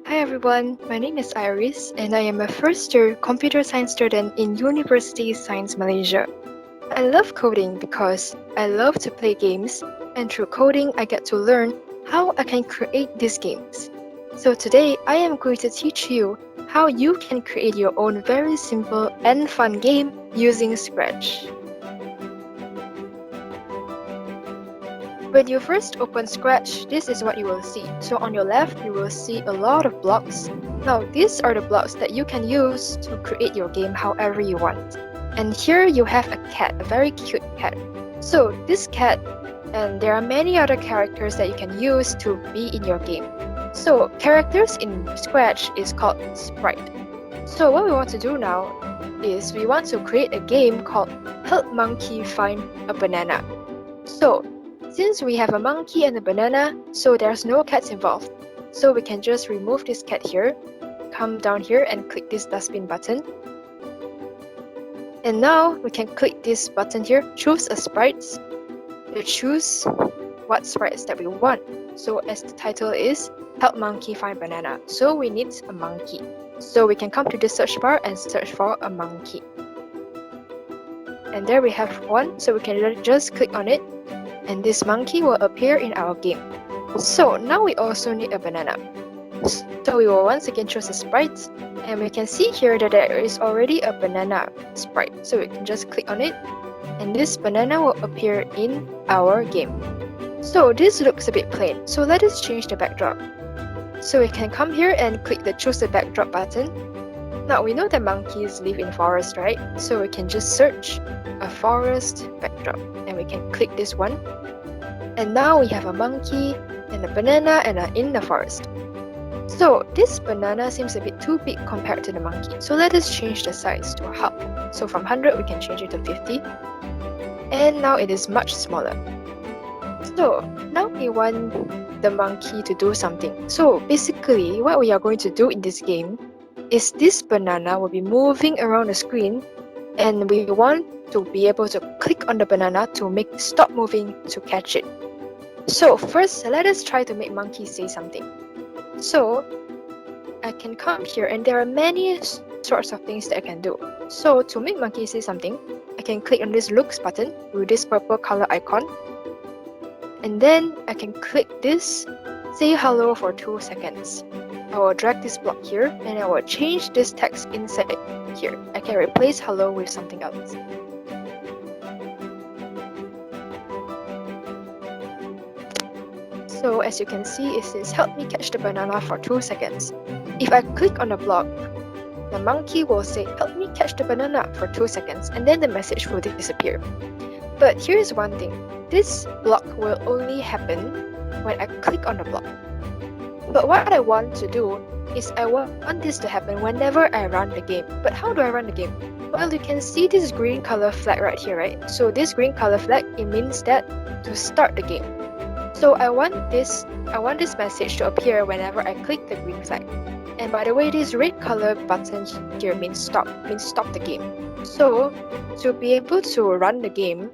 Hi everyone, my name is Iris and I am a first year computer science student in University Science Malaysia. I love coding because I love to play games, and through coding I get to learn how I can create these games. So today I am going to teach you how you can create your own very simple and fun game using Scratch. When you first open Scratch, this is what you will see. So on your left, you will see a lot of blocks. Now, these are the blocks that you can use to create your game however you want. And here you have a cat, a very cute cat. So this cat, and there are many other characters that you can use to be in your game. So characters in Scratch is called sprite. So what we want to do now is we want to create a game called Help Monkey Find a Banana. So since we have a monkey and a banana, so there's no cats involved. So we can just remove this cat here, come down here and click this dustbin button. And now we can click this button here, choose a sprite, to choose what sprites that we want. So as the title is, Help Monkey Find Banana. So we need a monkey. So we can come to the search bar and search for a monkey. And there we have one, so we can just click on it and this monkey will appear in our game. So now we also need a banana. So we will once again choose a sprite, and we can see here that there is already a banana sprite. So we can just click on it, and this banana will appear in our game. So this looks a bit plain, so let us change the backdrop. So we can come here and click the choose the backdrop button. Now we know that monkeys live in forest, right? So we can just search a forest backdrop and we can click this one. And now we have a monkey and a banana and are in the forest. So this banana seems a bit too big compared to the monkey. So let us change the size to half. So from 100 we can change it to 50. And now it is much smaller. So now we want the monkey to do something. So basically what we are going to do in this game is this banana will be moving around the screen, and we want to be able to click on the banana to make it stop moving to catch it. So first, let us try to make monkey say something. So I can come here and there are many sorts of things that I can do. So to make monkey say something, I can click on this looks button with this purple color icon. And then I can click this say hello for 2 seconds. I will drag this block here and I will change this text inside here. I can replace hello with something else. So as you can see, it says help me catch the banana for 2 seconds. If I click on the block, the monkey will say help me catch the banana for 2 seconds, and then the message will disappear. But here's one thing, this block will only happen when I click on the block. But what I want to do is I want this to happen whenever I run the game. But how do I run the game? Well, you can see this green color flag right here, right? So this green color flag, it means that to start the game. So I want this message to appear whenever I click the green flag. And by the way, this red color button here means stop the game. So to be able to run the game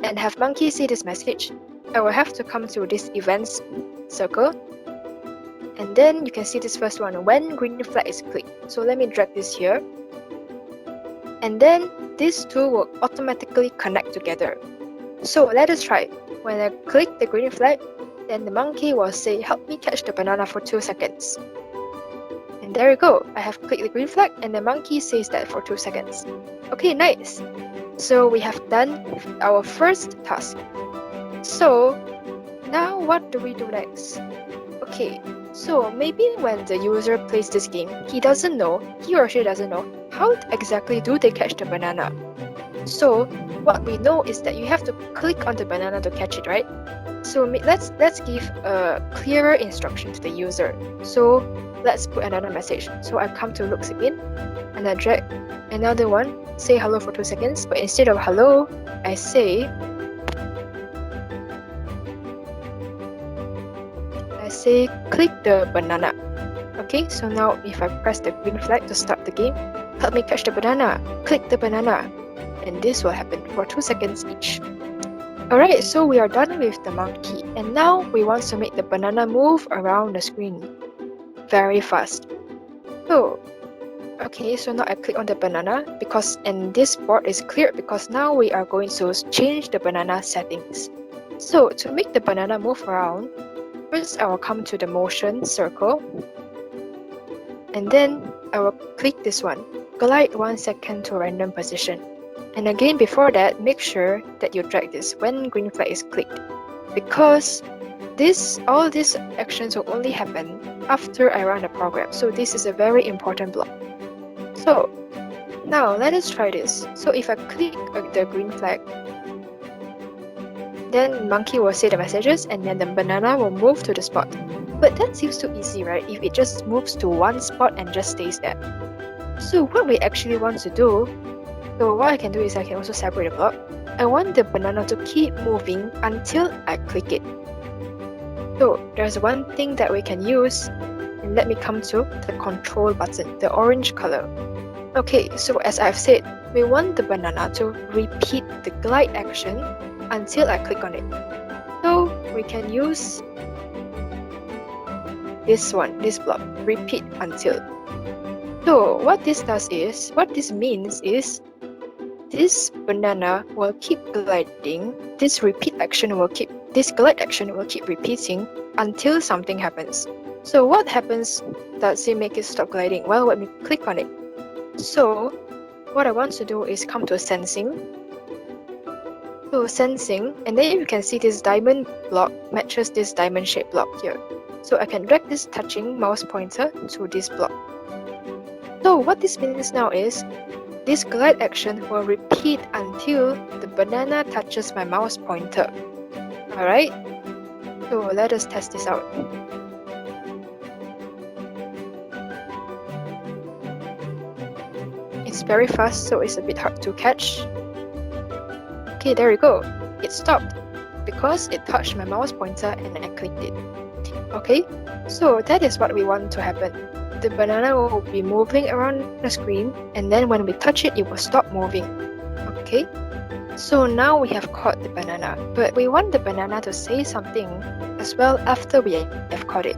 and have monkey see this message, I will have to come to this events circle. And then you can see this first one, when green flag is clicked. So let me drag this here. And then these two will automatically connect together. So let us try. When I click the green flag, then the monkey will say, help me catch the banana for 2 seconds. And there you go. I have clicked the green flag and the monkey says that for 2 seconds. Okay, nice. So we have done our first task. So now what do we do next? Okay, so maybe when the user plays this game, he or she doesn't know how exactly do they catch the banana. So what we know is that you have to click on the banana to catch it, right? So let's give a clearer instruction to the user. So let's put another message. So I come to looks again and I drag another one, say hello for 2 seconds, but instead of hello, I say click the banana. Okay, so now if I press the green flag to start the game, help me catch the banana, click the banana, and this will happen for 2 seconds each. Alright, so we are done with the monkey, and now we want to make the banana move around the screen. very fast. So, okay, so now I click on the banana and this board is cleared because now we are going to change the banana settings. So to make the banana move around, first I will come to the motion circle and then I will click this one, glide 1 second to a random position. And again, before that, make sure that you drag this when green flag is clicked, because all these actions will only happen after I run the program. So this is a very important block. So now let us try this. So if I click the green flag, then monkey will say the messages and then the banana will move to the spot. But that seems too easy, right? If it just moves to one spot and just stays there. So what we actually want to do, so what I can do is I can also separate the block. I want the banana to keep moving until I click it. So there's one thing that we can use, and let me come to the control button, the orange color. Okay, so as I've said, we want the banana to repeat the glide action until I click on it. So we can use this block, repeat until. So what this means is this banana will keep gliding, this glide action will keep repeating until something happens. So what happens does it make it stop gliding? Well, when we click on it. So what I want to do is come to sensing. So sensing, and then you can see this diamond block matches this diamond shaped block here. So I can drag this touching mouse pointer to this block. So what this means now is this glide action will repeat until the banana touches my mouse pointer. Alright, so let us test this out. It's very fast, so it's a bit hard to catch. Okay, there we go. It stopped because it touched my mouse pointer and I clicked it. Okay, so that is what we want to happen. The banana will be moving around the screen, and then when we touch it, it will stop moving. Okay, so now we have caught the banana, but we want the banana to say something as well after we have caught it.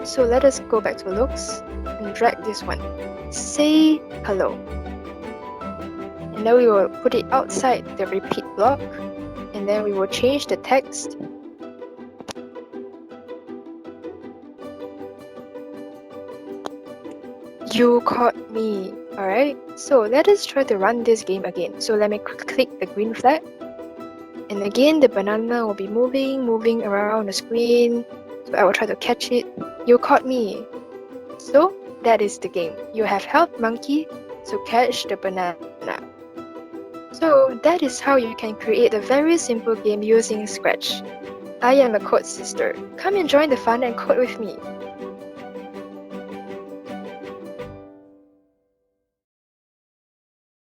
So let us go back to looks and drag this one. Say hello. And then we will put it outside the repeat block, and then we will change the text. You caught me. Alright, so let us try to run this game again. So let me click the green flag. And again, the banana will be moving around the screen. So I will try to catch it. You caught me. So that is the game. You have helped monkey to catch the banana. So that is how you can create a very simple game using Scratch. I am a CodeSyster. Come and join the fun and code with me.